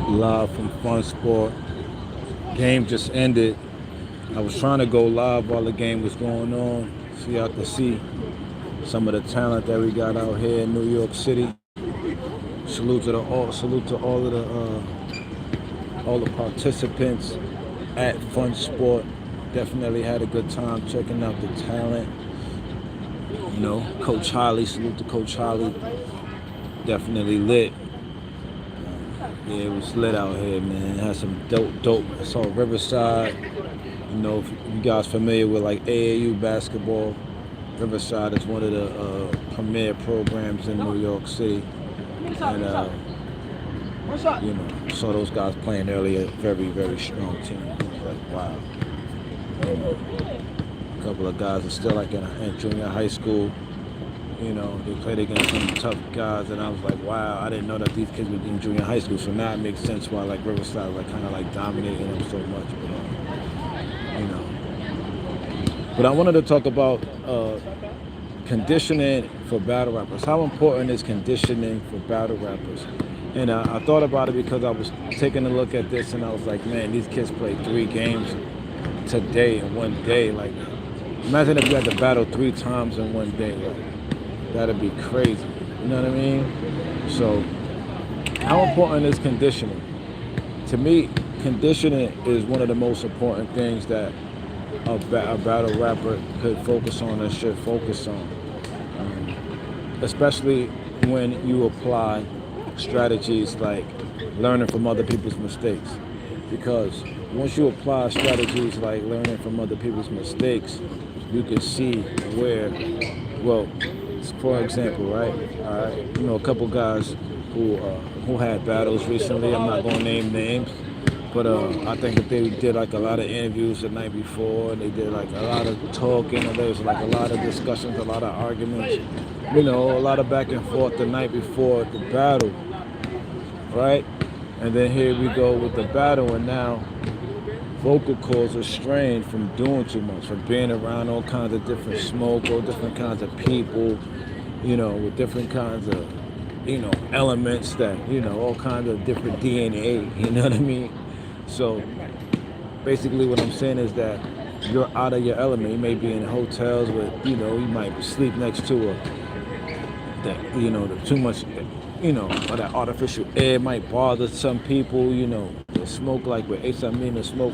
live from Fun Sport. Game just ended. I was trying to go live while the game was going on, so y'all could see some of the talent that we got out here in New York City. Salute to all the participants at Fun Sport. Definitely had a good time checking out the talent. You know, Coach Holly. Salute to Coach Holly. Definitely lit. Yeah, it was lit out here, man. It had some dope. I saw Riverside. You know, if you guys familiar with like AAU basketball, Riverside is one of the premier programs in New York City. And, you know, saw those guys playing earlier. Very strong team. I was like, wow. You know, a couple of guys are still like in junior high school. You know, they played against some tough guys, and I was like, wow, I didn't know that these kids were in junior high school. So now it makes sense why like Riverside was like kind of like dominating them so much. You know, but I wanted to talk about conditioning for battle rappers. How important is conditioning for battle rappers? And I thought about it because I was taking a look at this, and I was like, man, these kids played 3 games today in one day. Like, imagine if you had to battle 3 times in one day. Like, that'd be crazy. You know what I mean? So, how important is conditioning? To me, conditioning is one of the most important things that a battle rapper could focus on and should focus on. Especially when you apply strategies like learning from other people's mistakes. Because once you apply strategies like learning from other people's mistakes, you can see where, well, for example, right? You know, a couple guys who had battles recently. I'm not gonna name names, but I think that they did like a lot of interviews the night before, and they did like a lot of talking, and there was like a lot of discussions, a lot of arguments, you know, a lot of back and forth the night before the battle, right? And then here we go with the battle, and now vocal cords are strained from doing too much, from being around all kinds of different smoke, all different kinds of people, you know, with different kinds of, you know, elements that, you know, all kinds of different DNA, you know what I mean? So basically what I'm saying is that you're out of your element. You may be in hotels with, you know, you might sleep next to that, you know, the too much, you know, or that artificial air might bother some people, you know, the smoke, like with Ace Amin, the smoke,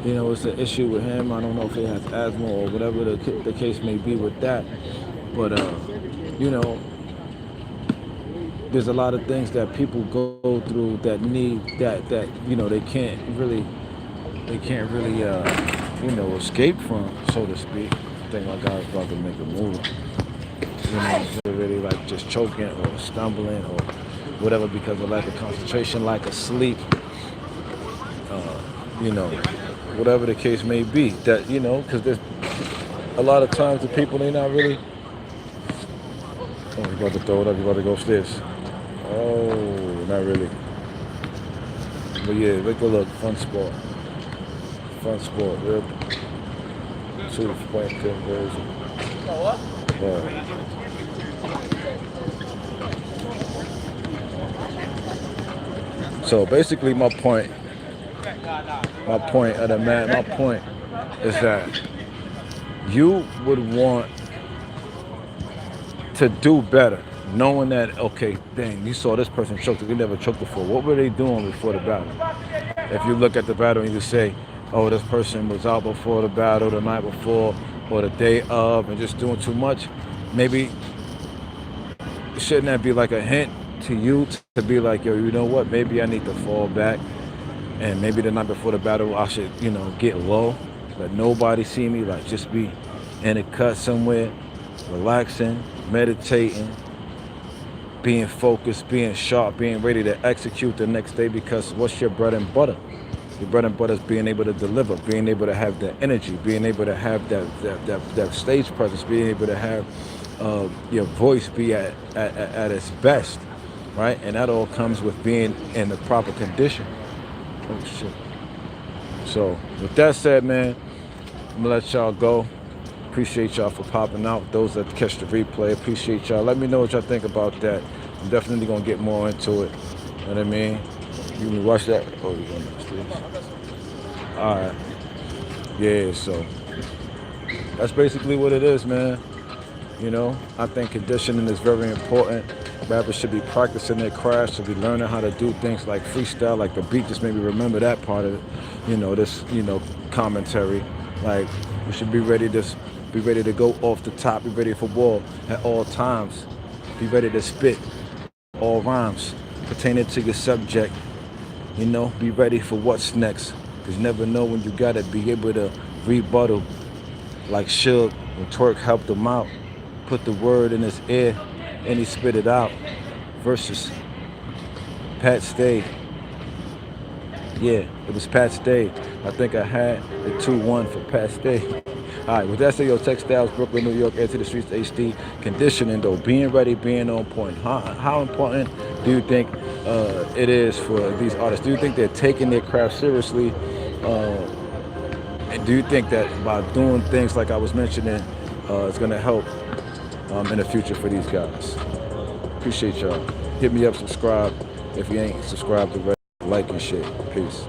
you know, it's an issue with him. I don't know if he has asthma or whatever the case may be with that, but, you know, there's a lot of things that people go through that need that you know they can't really you know escape from, so to speak. I think my guy's about to make a move. You know, they're really like just choking or stumbling or whatever because of lack of concentration, lack of sleep. You know, whatever the case may be. That you know, because there's a lot of times the people they not really. Oh, you about to throw it up. You about to go upstairs. Oh, not really. But yeah, take a look. Fun Sport. Fun Sport. Real 2-point conversion. Yeah. So basically, my point is that you would want to do better, knowing that okay, dang, you saw this person choke, they never choked before. What were they doing before the battle? If you look at the battle and you say, oh, this person was out before the battle, the night before, or the day of, and just doing too much, maybe shouldn't that be like a hint to you to be like, yo, you know what? Maybe I need to fall back, and maybe the night before the battle, I should, you know, get low, let nobody see me, like just be in a cut somewhere, relaxing, meditating, being focused, being sharp, being ready to execute the next day. Because what's your bread and butter? Your bread and butter is being able to deliver, being able to have the energy, being able to have that stage presence, being able to have your voice be at its best, right? And that all comes with being in the proper condition. Oh shit. So with that said, man, I'm gonna let y'all go. Appreciate y'all for popping out. Those that catch the replay, appreciate y'all. Let me know what y'all think about that. I'm definitely gonna get more into it. You know what I mean? You can watch that. Oh, you're going upstairs. All right. Yeah. So that's basically what it is, man. You know, I think conditioning is very important. Rappers should be practicing their craft, should be learning how to do things like freestyle, like the beat just made me remember that part of it. This, commentary. Like, we should be ready to go off the top, be ready for war at all times. Be ready to spit all rhymes pertaining to your subject. Be ready for what's next. Because you never know when you gotta be able to rebuttal. Like Suge, when Twerk helped him out, put the word in his ear, and he spit it out. Versus Pat Stay. Yeah, it was Pat Stay. I think I had the 2-1 for Pat Stay. All right, with that said, Textiles, Brooklyn, New York, Enter the Streets, HD. Conditioning, though, being ready, being on point. How important do you think it is for these artists? Do you think they're taking their craft seriously? And do you think that by doing things like I was mentioning, it's going to help in the future for these guys? Appreciate y'all. Hit me up, subscribe. If you ain't subscribed already, like and share. Peace.